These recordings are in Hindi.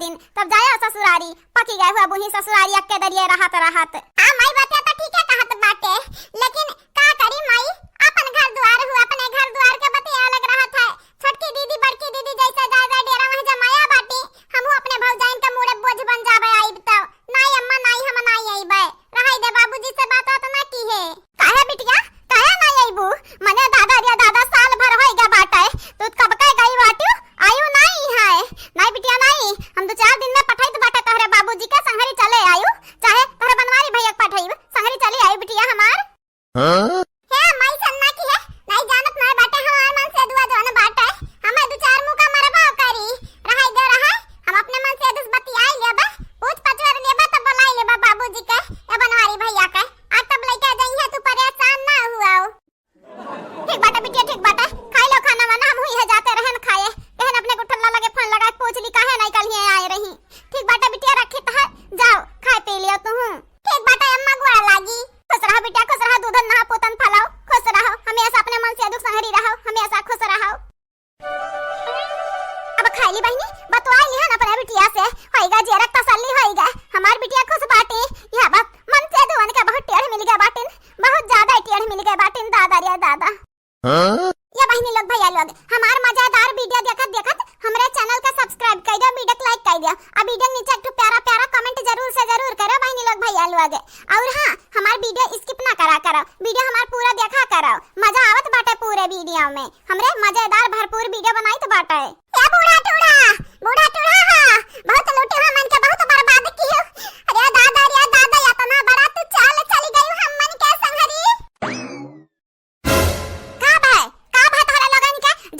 दिन तब जाया ससुरारी पकी गए हुआ बुही ससुरारी अक्के दरिये रहत रहत। हां माई बात तो ठीक है कहत बाटे, लेकिन का करी माई अपन घर द्वार हुआ, अपने घर द्वार के बतिया अलग रहत है। छोटकी दीदी बड़की दीदी जैसे दादा डेरा में जमाया बाटी, हमहू अपने भौजाइन के मुड़े बोझ बन जाबे आइब तो नहीं अम्मा नहीं हम नहीं आइबे, रहाई दे बाबूजी से बात तो ना की है। काहे बिटिया काहे नहीं आइबू? मने दादा रे दादा साल भर होइगा बाटे, तू कब के गई बाटू आयु नहीं है। नहीं बिटिया नहीं, हम 2-4 दिन में पठाइत बाटे तोहरे बाबूजी के संगरी चले आयु, चाहे तोहरे बनवारी भैया के पठाइब संगरी चले आयु बिटिया हमार। हां हे माई सन्ना की है नहीं जानत ना बाटे, हमार मन से दुआ जोन बाटे हमें 2-4 मुका मरबा करी, रहाई दे रहा हम अपने मन से दस बतियाई लेबे, पूछ पचवर लेबे तब बुलाई लेबे बाबूजी के या बनवारी भैया के, आज तब लेके जाई है तू परेशान ना हुआ। ठीक बाटे बिटिया ठीक बाटे, खाई लो खाना वाना, हम हुई है जाते रहन खाए रहन, अपने को ठल्ला लगे फोन लगा पूछ ली काहे नहीं कल ही आए रही। ठीक बाटे बिटिया रखी तो है, जाओ खाए पी लियो तू। ठीक बाटे अम्मा गुआ लागी, खुश रहो बिटिया खुश रहो, दूधन नहा पोतन फलाओ, खुश रहो हमेशा अपने मन से दुख संगरी रहो, हमेशा खुश रहो। अब खाईली बहनी बतवाई लिहन अपने बिटिया से होइगा जे रख तसल्ली होइगा, हमार बिटिया खुश बाटी। यह बात मन से दुआन का बहुत टेढ़ मिल गया बाटिन, बहुत ज्यादा टेढ़ मिल गया बाटिन दादा रे दादा। ये बहनी लोग भैया लोग हमार मजेदार वीडियो देखत देखत हमरे चैनल का सब्सक्राइब कर दियो, वीडियो को लाइक कर दियो, अब वीडियो नीचे एक प्यारा प्यारा कमेंट जरूर से जरूर करो बहनी लोग भैया लोग। और हां हमार वीडियो स्किप ना करा करो, वीडियो हमार पूरा देखा करो, मजा आवत बाटे पूरे वीडियो में, हमरे मजेदार भरपूर वीडियो बनाई तो बाटे। ए बूढ़ा टूढ़ा हां बहुत लूटे हो मन के बहुत बर्बाद की हो, अरे दादा रे दादा इतना बड़ा तू चाल चली गई हम मन के संगरी।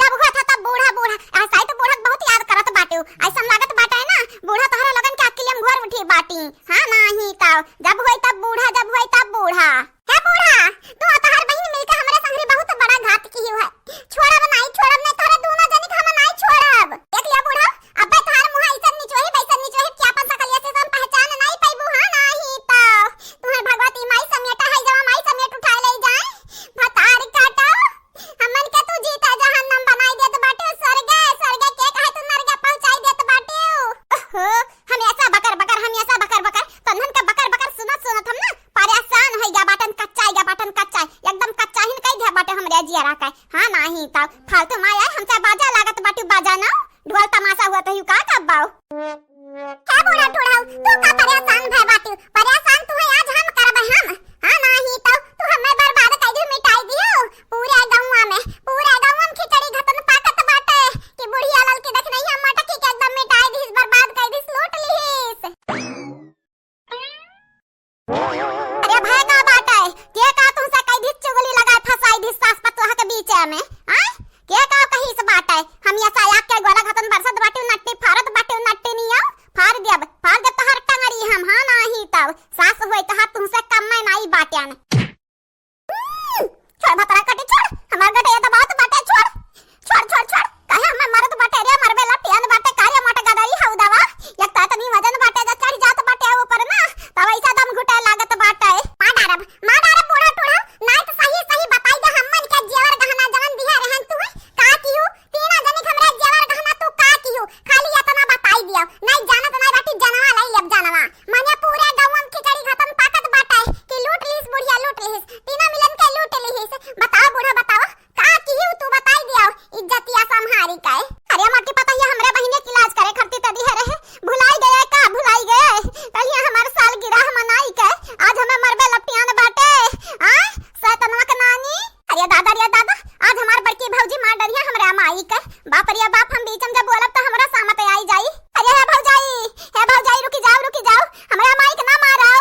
जब हुआ था तब बूढ़ा बूढ़ा ऐसा तो बूढ़ा बहुत याद करत बाटे, ऐसा लागत बाटे ना बूढ़ा तोहरा लगन के अकेले में घर उठी बाटी। हां नहीं तो जब हुई तब बूढ़ा, जब हुई तब बूढ़ा। हे बूढ़ा तू तोहर बहन मिलके हमरे संगरी बहुत बड़ा घात की है, छोड़ब नहीं तोहरे दोनों जनी हम नहीं छोड़ब। देख लिया बूढ़ा अबे तोहर मुंह ऐसा नीचोही बैसन नीचोही क्या अपन सकलिया से हम पहचान नहीं पाइबू। हां नहीं तो तुम्हार भगवती माई समेटा है, जब माई समेट उठा ले जाए भतार काटो हमन के तू जीता जहन्नम बनाई देत बाटे, स्वर्ग के कहे तू नरक पहुंचाई देत बाटे। ओहो हमेशा बकर बकर हमेशा बकर बकर तन्हन के बकर बकर सुनत सुनत हम ना परेशान हो गया बाटन कच्चा एकदम कच्चा ही कह दिया बाटे हमरे जियरा का। हां नहीं तो फालतू माया हमसे बाजा लागत बाटे, बाजा ना ढोल तमाशा हुआ तो यू का कबाऊ। क्या बूढ़ा टूढ़ा तू का परेशान भय बाटे, परेशान तू है आज हम करबे हम। हां नहीं तो तू हमें बर्बाद कर दी मिटाई दियो पूरे गांव में खिचड़ी घटन पाकत बाटे कि बुढ़िया लाल की देख नहीं हम मटकी के एकदम मिटाई दिस बर्बाद कर दिस लूट लीस। अरे भाई का बाटे के का तुमसे कई दिस चुगली लगाए फसाई दिस सास पतोहा के बीच में हां के का कहीं से बाटे हम ऐसा आग के गोला घटन बरसत बाटे नट्टी फारत बाटे नट्टी नियो फार देब तो हर टंगरी हम। हां नहीं तब सास होई तो तुमसे कम में नहीं बाटेन। छोड़ भतरा कटी छोड़ हमार गटे ये तो बात बाटे छोड़ कहे हम मरत बाटे रे मरबे लटियन बाटे कार्य मट गदाई हउ दवा एक ता तनी वजन बाटे जा चढ़ जात बाटे ऊपर ना तब ऐसा दम घुटे लागत बाटे। मां डारब बूढ़ा टूढ़ा नहीं तो सही बताई दे हमन के जेवर गहना जवन दिया रहन तू का कियो तीना जनी हमरे जेवर गहना तू का कियो खाली इतना बताई दियो नहीं जानत नहीं बाटी जनवा लाई लब जानवा माने पूरे गांव में खिचड़ी खत्म पाकत बाटे कि लूट लीस बुढ़िया लूट लीस तीना मिलन के लूट लीस। बताओ बूढ़ा बताओ का कियो तू बताई दियो इज्जतिया संहारी काए। अरे मोटी पता है हमरे बहिने की इलाज करे खरती तदी है रहे भुलाई गए कहिए हमार साल गिरह मनाई के आज हमें मरबे लपटियान बाटे। हां सतनवा के नानी अरे दादा आज हमार बड़की भौजी मार डरिया हमरा माई के बाप रे बाप हम बीच में जब बोलब तो हमरा सामत आई जाई। अरे हे भौजाई रुकी जाओ हमरा माई के ना माराओ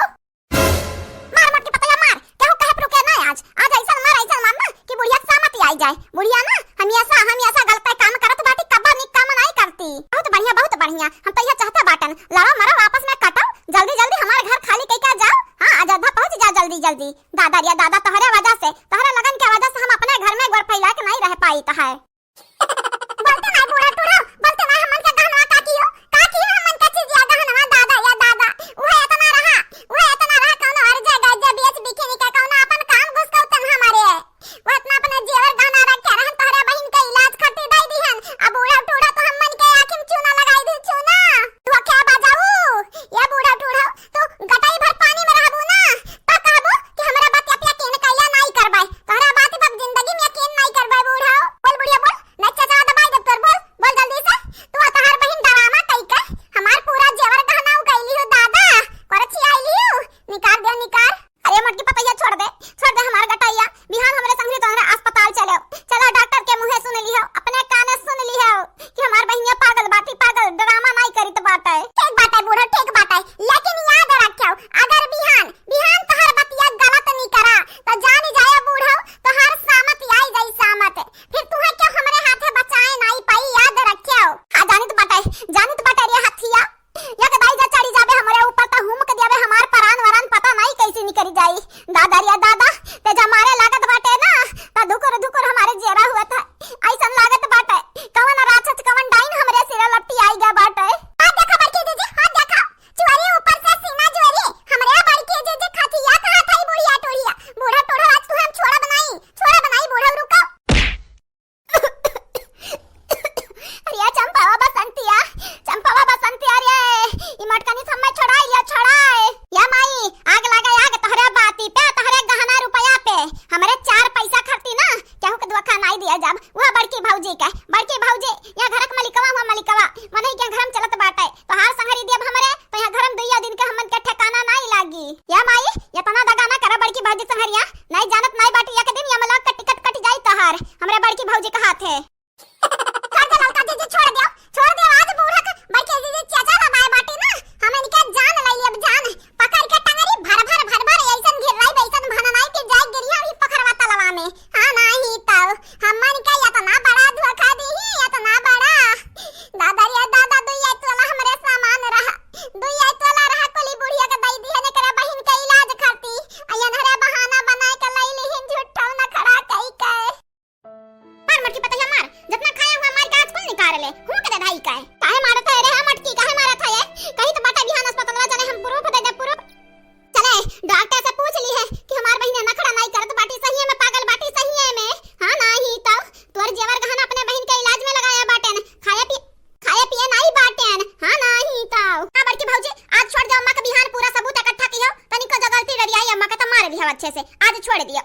मार मोटी पता मार केहू कहे रुके ना आज ऐसा मार ना कि बुढ़िया सामत आई जाए। बुढ़िया ना हमेशा गलत काम करत बाटी कब्बा निक काम नहीं करती। बहुत बढ़िया हम तो यह चाहते बाटन लड़ा मरो आपस में कटो जल्दी हमारे घर खाली कई का जाओ। हां अयोध्या पहुंच जा जल्दी दादा रे दादा तोहरे वजह से तोहरे लगन के वजह से हम अपने घर में गोर फैला के नहीं रह पाई तो है। बोलते ना बूढ़ा टूढ़ा बोलते ना हमन के गहनवा का कियो हमन का चीज या गहनवा दादा वो इतना रहा कौन और जगह जे बीच बिखनी के कौन अपन काम घुस कौ तन हमारे वो इतना अपने जेवर गहना रख के रहन तोहरे बहन के इलाज खर्ची दई दिहन अब बूढ़ा टूढ़ा तो हमन के आंखिन चूना लगाई दी चूना। तू क्या दिखाई दिया जब वह बड़की भौजी का बड़की भौजी या घरक मलिकवा हुआ मलिकवा मनई के घरम चलत बाटे तो हार संहरी देब हमरे तो या घरम दुइया दिन के हमन के ठिकाना नहीं लागी या माई या तना दगाना करा बड़की भौजी संहरिया नहीं जानत नहीं बाटी एक दिन या मलक का टिकट कट जाई तहार हमरे बड़की भौजी का हाथ है छोड़ दे ललका दीदी छोड़ दे आज बूढ़ा बड़की दीदी चाचा ना बाय बाटी ना हमन के जान लई अब जान पकड़ के टंगरी भर भर ऐसन घेराई बैसन भननाई के जाय गिरिया ही पकड़वा तलवा में हां नहीं तब हमन का या तना बड़ा धोखा दी या तना बड़ा दादा दुइया तोला हमरे सामान रहा दुइया तोला रहा कोली बुढ़िया के दई दी ने करे बहिन के इलाज करती अयन हरे बहाना बनाए के लई ली झूठा ना खड़ा कई के मार मटकी पता है मार जितना खाया हुआ मार के आज कौन निकाल ले हूं के दाई का काहे मारत है रे हम मटकी काहे मारत है कहीं तो बटा बिहान अस्पताल जाने हम प्रूफ दे दे प्रूफ चले डॉक्टर से पूछ ली है कि हमार बहिन नखड़ा नहीं करत बाटी सही है में पागल बाटी सही है में हां नहीं तब तोर जेवर गहना अपने बहिन के इलाज में लगाया बाटेन खाया पिए नहीं बाटेन हां नहीं तब का बड़की भौजी आज छोड़ दे अम्मा का बिहान पूरा सबूत इकट्ठा कियो तनिको जगलती डरियाई अम्मा का तो मार भी अच्छे से आज छोड़ दियो